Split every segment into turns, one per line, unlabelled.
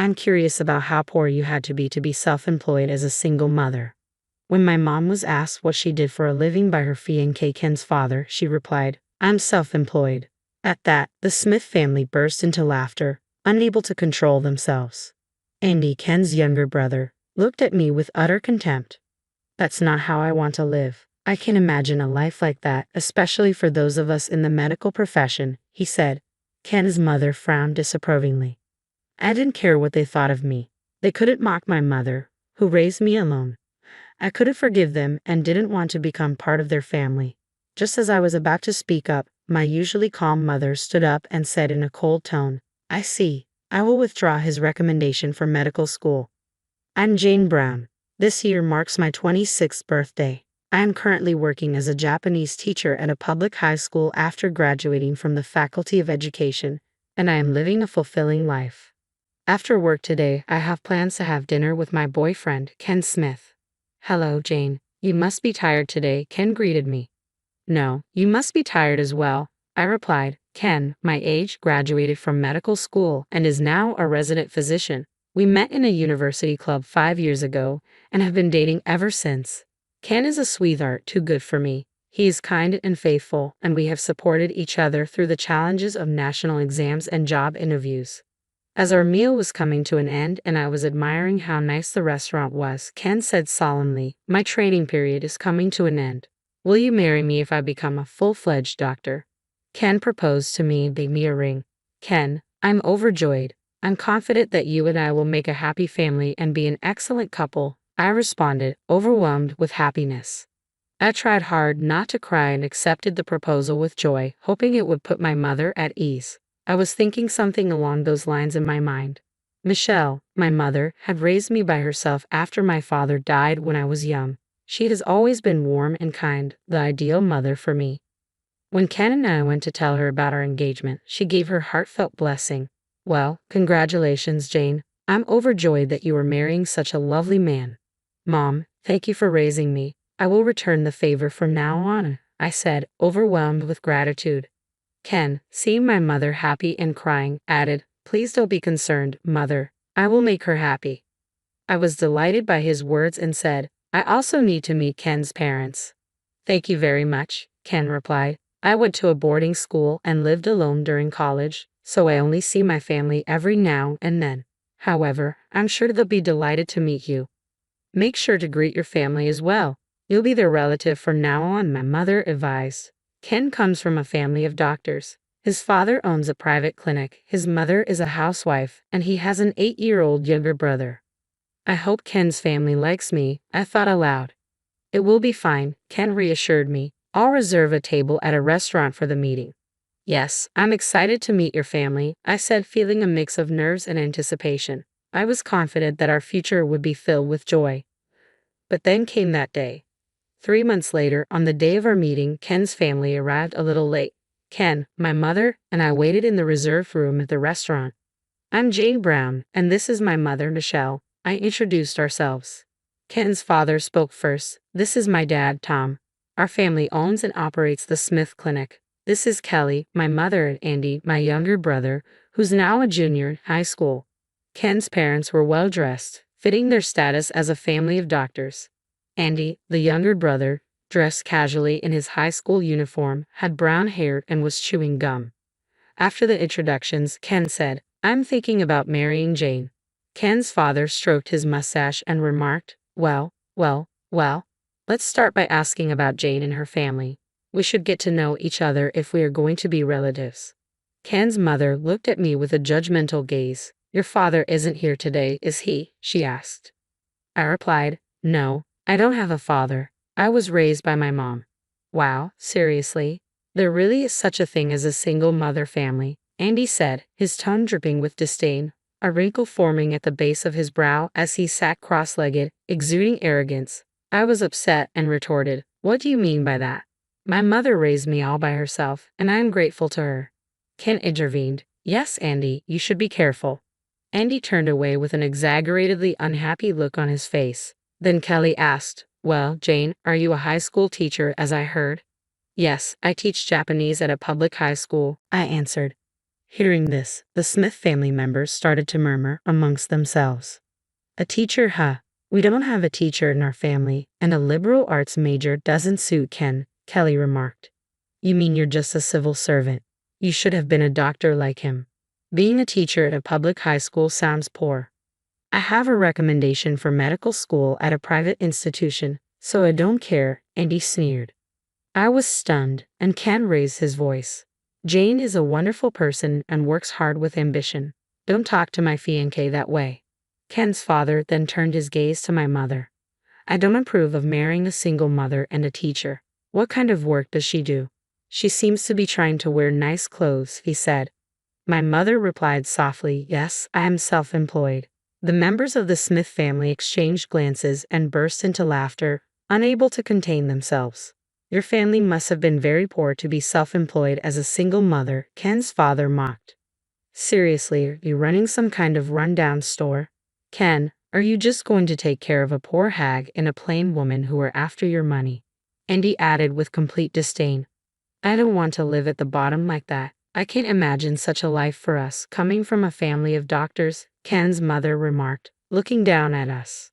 I'm curious about how poor you had to be self-employed as a single mother. When my mom was asked what she did for a living by her fiancé Ken's father, she replied, I'm self-employed. At that, the Smith family burst into laughter, unable to control themselves. Andy, Ken's younger brother, looked at me with utter contempt. That's not how I want to live. I can't imagine a life like that, especially for those of us in the medical profession, he said. Ken's mother frowned disapprovingly. I didn't care what they thought of me. They couldn't mock my mother, who raised me alone. I couldn't forgive them and didn't want to become part of their family. Just as I was about to speak up, my usually calm mother stood up and said in a cold tone, I see. I will withdraw his recommendation for medical school. I'm Jane Brown. This year marks my 26th birthday. I am currently working as a Japanese teacher at a public high school after graduating from the Faculty of Education, and I am living a fulfilling life. After work today, I have plans to have dinner with my boyfriend, Ken Smith. Hello, Jane. You must be tired today, Ken greeted me. No, you must be tired as well, I replied. Ken, my age, graduated from medical school and is now a resident physician. We met in a university club 5 years ago and have been dating ever since. Ken is a sweetheart, too good for me. He is kind and faithful, and we have supported each other through the challenges of national exams and job interviews. As our meal was coming to an end and I was admiring how nice the restaurant was, Ken said solemnly, my training period is coming to an end. Will you marry me if I become a full-fledged doctor? Ken proposed to me and gave me a ring. Ken, I'm overjoyed. I'm confident that you and I will make a happy family and be an excellent couple, I responded, overwhelmed with happiness. I tried hard not to cry and accepted the proposal with joy, hoping it would put my mother at ease. I was thinking something along those lines in my mind. Michelle, my mother, had raised me by herself after my father died when I was young. She has always been warm and kind, the ideal mother for me. When Ken and I went to tell her about our engagement, she gave her heartfelt blessing. Well, congratulations, Jane. I'm overjoyed that you are marrying such a lovely man. Mom, thank you for raising me. I will return the favor from now on, I said, overwhelmed with gratitude. Ken, seeing my mother happy and crying, added, please don't be concerned, mother. I will make her happy. I was delighted by his words and said, I also need to meet Ken's parents. Thank you very much, Ken replied. I went to a boarding school and lived alone during college, so I only see my family every now and then. However, I'm sure they'll be delighted to meet you. Make sure to greet your family as well. You'll be their relative from now on, my mother advised. Ken comes from a family of doctors. His father owns a private clinic, his mother is a housewife, and he has an 8-year-old younger brother. I hope Ken's family likes me, I thought aloud. It will be fine, Ken reassured me. I'll reserve a table at a restaurant for the meeting. Yes, I'm excited to meet your family, I said, feeling a mix of nerves and anticipation. I was confident that our future would be filled with joy. But then came that day. 3 months later, on the day of our meeting, Ken's family arrived a little late. Ken, my mother, and I waited in the reserved room at the restaurant. I'm Jane Brown, and this is my mother, Michelle. I introduced ourselves. Ken's father spoke first. This is my dad, Tom. Our family owns and operates the Smith Clinic. This is Kelly, my mother, and Andy, my younger brother, who's now a junior in high school. Ken's parents were well dressed, fitting their status as a family of doctors. Andy, the younger brother, dressed casually in his high school uniform, had brown hair and was chewing gum. After the introductions, Ken said, I'm thinking about marrying Jane. Ken's father stroked his mustache and remarked, well, let's start by asking about Jane and her family. We should get to know each other if we are going to be relatives. Ken's mother looked at me with a judgmental gaze. Your father isn't here today, is he? She asked. I replied, no, I don't have a father. I was raised by my mom. Wow, seriously? There really is such a thing as a single mother family, Andy said, his tone dripping with disdain, a wrinkle forming at the base of his brow as he sat cross-legged, exuding arrogance. I was upset and retorted, what do you mean by that? My mother raised me all by herself, and I am grateful to her. Ken intervened, yes, Andy, you should be careful. Andy turned away with an exaggeratedly unhappy look on his face. Then Kelly asked, well, Jane, are you a high school teacher, as I heard? Yes, I teach Japanese at a public high school, I answered. Hearing this, the Smith family members started to murmur amongst themselves. A teacher, huh? We don't have a teacher in our family, and a liberal arts major doesn't suit Ken, Kelly remarked. You mean you're just a civil servant? You should have been a doctor like him. Being a teacher at a public high school sounds poor. I have a recommendation for medical school at a private institution, so I don't care, Andy sneered. I was stunned, and Ken raised his voice. Jane is a wonderful person and works hard with ambition. Don't talk to my fiancé that way. Ken's father then turned his gaze to my mother. I don't approve of marrying a single mother and a teacher. What kind of work does she do? She seems to be trying to wear nice clothes, he said. My mother replied softly, yes, I am self-employed. The members of the Smith family exchanged glances and burst into laughter, unable to contain themselves. Your family must have been very poor to be self-employed as a single mother, Ken's father mocked. Seriously, are you running some kind of rundown store? Ken, are you just going to take care of a poor hag and a plain woman who are after your money? Andy added with complete disdain. I don't want to live at the bottom like that. I can't imagine such a life for us, coming from a family of doctors, Ken's mother remarked, looking down at us.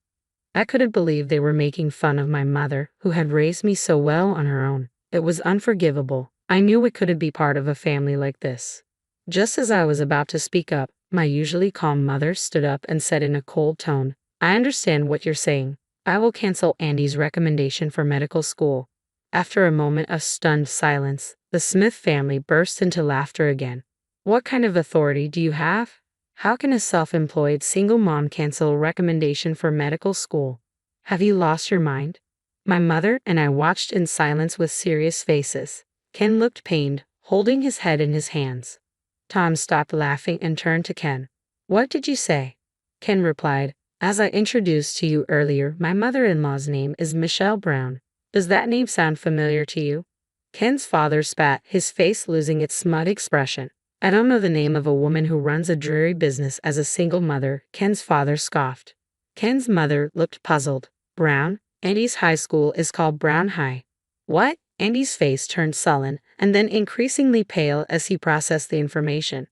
I couldn't believe they were making fun of my mother, who had raised me so well on her own. It was unforgivable. I knew I couldn't be part of a family like this. Just as I was about to speak up, my usually calm mother stood up and said in a cold tone, I understand what you're saying. I will cancel Andy's recommendation for medical school. After a moment of stunned silence, the Smith family burst into laughter again. What kind of authority do you have? How can a self-employed single mom cancel a recommendation for medical school? Have you lost your mind? My mother and I watched in silence with serious faces. Ken looked pained, holding his head in his hands. Tom stopped laughing and turned to Ken. What did you say? Ken replied, as I introduced to you earlier, my mother-in-law's name is Michelle Brown. Does that name sound familiar to you? Ken's father spat, his face losing its smug expression. I don't know the name of a woman who runs a dreary business as a single mother, Ken's father scoffed. Ken's mother looked puzzled. Brown? Andy's high school is called Brown High. What? Andy's face turned sullen, and then increasingly pale as he processed the information.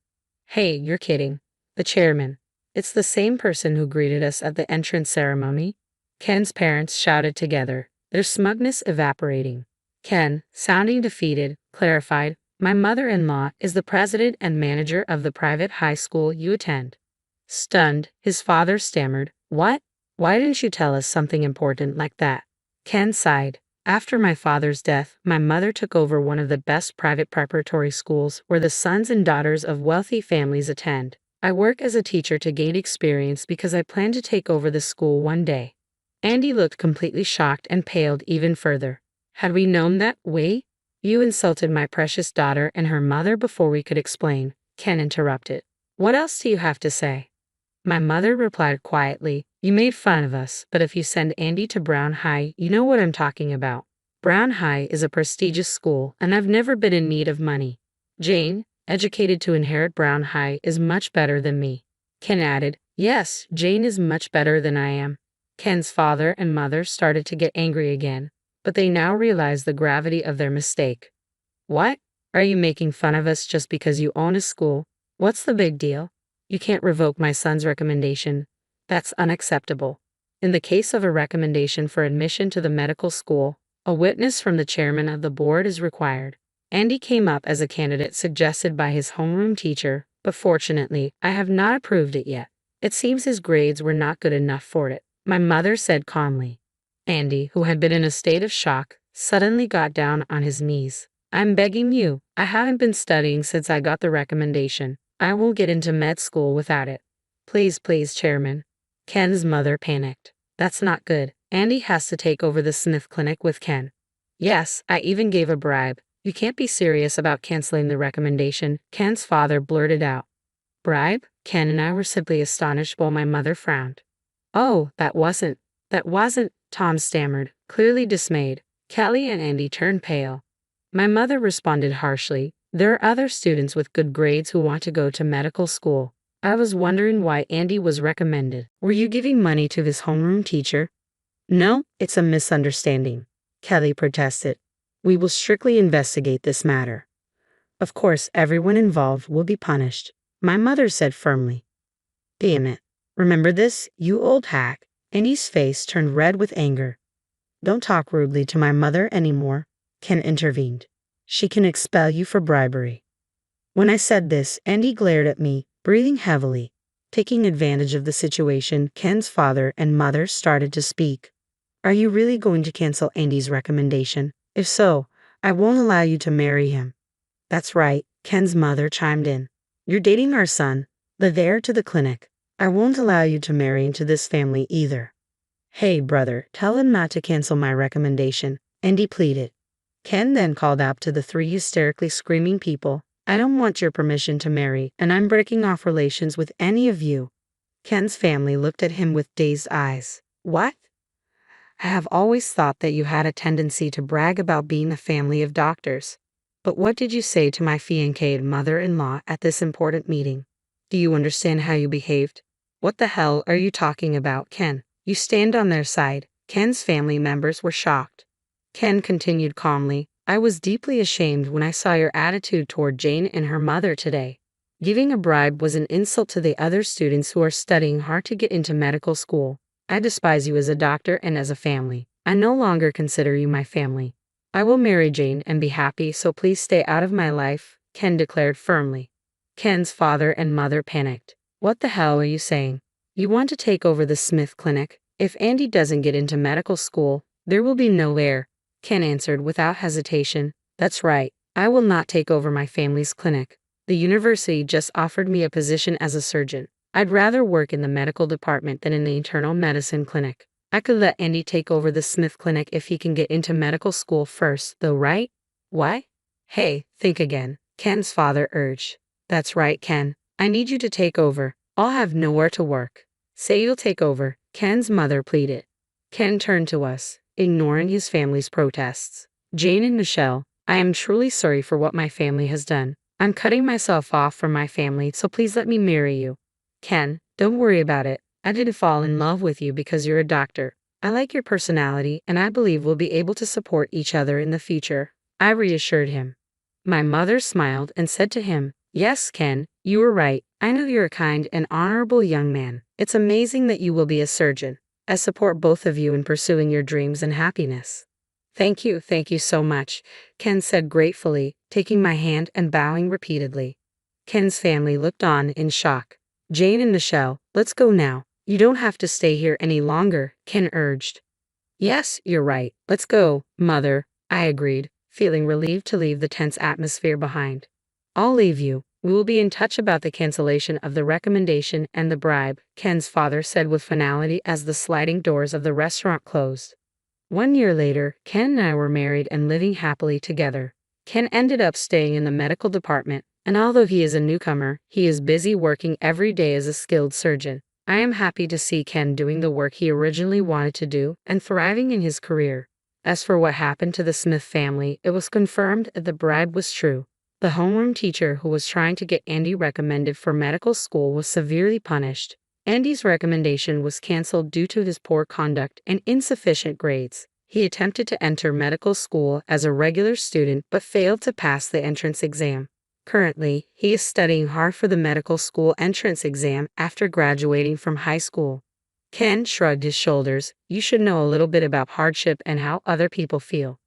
Hey, you're kidding. The chairman. It's the same person who greeted us at the entrance ceremony. Ken's parents shouted together, their smugness evaporating. Ken, sounding defeated, clarified, my mother-in-law is the president and manager of the private high school you attend. Stunned, his father stammered, what? Why didn't you tell us something important like that? Ken sighed. After my father's death, my mother took over one of the best private preparatory schools where the sons and daughters of wealthy families attend. I work as a teacher to gain experience because I plan to take over the school one day. Andy looked completely shocked and paled even further. Had we known that, way? You insulted my precious daughter and her mother before we could explain, Ken interrupted. What else do you have to say? My mother replied quietly, you made fun of us, but if you send Andy to Brown High, you know what I'm talking about. Brown High is a prestigious school, and I've never been in need of money. Jane, educated to inherit Brown High, is much better than me. Ken added, yes, Jane is much better than I am. Ken's father and mother started to get angry again, but they now realized the gravity of their mistake. What? Are you making fun of us just because you own a school? What's the big deal? You can't revoke my son's recommendation. That's unacceptable. In the case of a recommendation for admission to the medical school, a witness from the chairman of the board is required. Andy came up as a candidate suggested by his homeroom teacher, but fortunately, I have not approved it yet. It seems his grades were not good enough for it, my mother said calmly. Andy, who had been in a state of shock, suddenly got down on his knees. I'm begging you. I haven't been studying since I got the recommendation. I won't get into med school without it. Please, please, Chairman. Ken's mother panicked. That's not good. Andy has to take over the Smith clinic with Ken. Yes, I even gave a bribe. You can't be serious about canceling the recommendation, Ken's father blurted out. Bribe? Ken and I were simply astonished while my mother frowned. Oh, that wasn't, Tom stammered, clearly dismayed. Kelly and Andy turned pale. My mother responded harshly, there are other students with good grades who want to go to medical school. I was wondering why Andy was recommended. Were you giving money to his homeroom teacher? No, it's a misunderstanding, Kelly protested. We will strictly investigate this matter. Of course, everyone involved will be punished, my mother said firmly. Damn it. Remember this, you old hack? Andy's face turned red with anger. Don't talk rudely to my mother anymore, Ken intervened. She can expel you for bribery. When I said this, Andy glared at me, breathing heavily. Taking advantage of the situation, Ken's father and mother started to speak. Are you really going to cancel Andy's recommendation? If so, I won't allow you to marry him. That's right, Ken's mother chimed in. You're dating our son, the heir to the clinic. I won't allow you to marry into this family either. Hey, brother, tell him not to cancel my recommendation, Andy pleaded. Ken then called out to the three hysterically screaming people, I don't want your permission to marry, and I'm breaking off relations with any of you. Ken's family looked at him with dazed eyes. What? I have always thought that you had a tendency to brag about being a family of doctors. But what did you say to my fiancéed mother-in-law at this important meeting? Do you understand how you behaved? What the hell are you talking about, Ken? You stand on their side. Ken's family members were shocked. Ken continued calmly, I was deeply ashamed when I saw your attitude toward Jane and her mother today. Giving a bribe was an insult to the other students who are studying hard to get into medical school. I despise you as a doctor and as a family. I no longer consider you my family. I will marry Jane and be happy, so please stay out of my life, Ken declared firmly. Ken's father and mother panicked. What the hell are you saying? You want to take over the Smith Clinic? If Andy doesn't get into medical school, there will be no heir, Ken answered without hesitation. That's right, I will not take over my family's clinic. The university just offered me a position as a surgeon. I'd rather work in the medical department than in the internal medicine clinic. I could let Andy take over the Smith Clinic if he can get into medical school first, though, right? Why? Hey, think again, Ken's father urged. That's right, Ken. I need you to take over. I'll have nowhere to work. Say you'll take over, Ken's mother pleaded. Ken turned to us, ignoring his family's protests. Jane and Michelle, I am truly sorry for what my family has done. I'm cutting myself off from my family, so please let me marry you. Ken, don't worry about it. I didn't fall in love with you because you're a doctor. I like your personality, and I believe we'll be able to support each other in the future, I reassured him. My mother smiled and said to him, Yes, Ken, you were right. I know you're a kind and honorable young man. It's amazing that you will be a surgeon. I support both of you in pursuing your dreams and happiness. Thank you so much, Ken said gratefully, taking my hand and bowing repeatedly. Ken's family looked on in shock. Jane and Michelle, let's go now. You don't have to stay here any longer, Ken urged. Yes, you're right. Let's go, Mother, I agreed, feeling relieved to leave the tense atmosphere behind. I'll leave you. We will be in touch about the cancellation of the recommendation and the bribe, Ken's father said with finality as the sliding doors of the restaurant closed. 1 year later, Ken and I were married and living happily together. Ken ended up staying in the medical department, and although he is a newcomer, he is busy working every day as a skilled surgeon. I am happy to see Ken doing the work he originally wanted to do and thriving in his career. As for what happened to the Smith family, it was confirmed that the bribe was true. The homeroom teacher who was trying to get Andy recommended for medical school was severely punished. Andy's recommendation was canceled due to his poor conduct and insufficient grades. He attempted to enter medical school as a regular student but failed to pass the entrance exam. Currently, he is studying hard for the medical school entrance exam after graduating from high school. Ken shrugged his shoulders. You should know a little bit about hardship and how other people feel.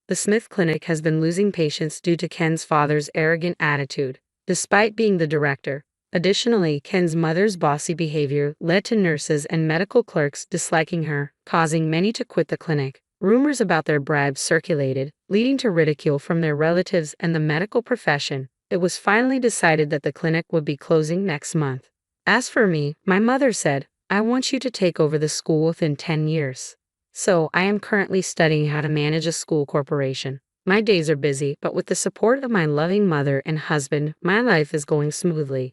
The Smith Clinic has been losing patients due to Ken's father's arrogant attitude, despite being the director. Additionally, Ken's mother's bossy behavior led to nurses and medical clerks disliking her, causing many to quit the clinic. Rumors about their bribes circulated, leading to ridicule from their relatives and the medical profession. It was finally decided that the clinic would be closing next month. As for me, my mother said, I want you to take over the school within 10 years. So, I am currently studying how to manage a school corporation. My days are busy, but with the support of my loving mother and husband, my life is going smoothly.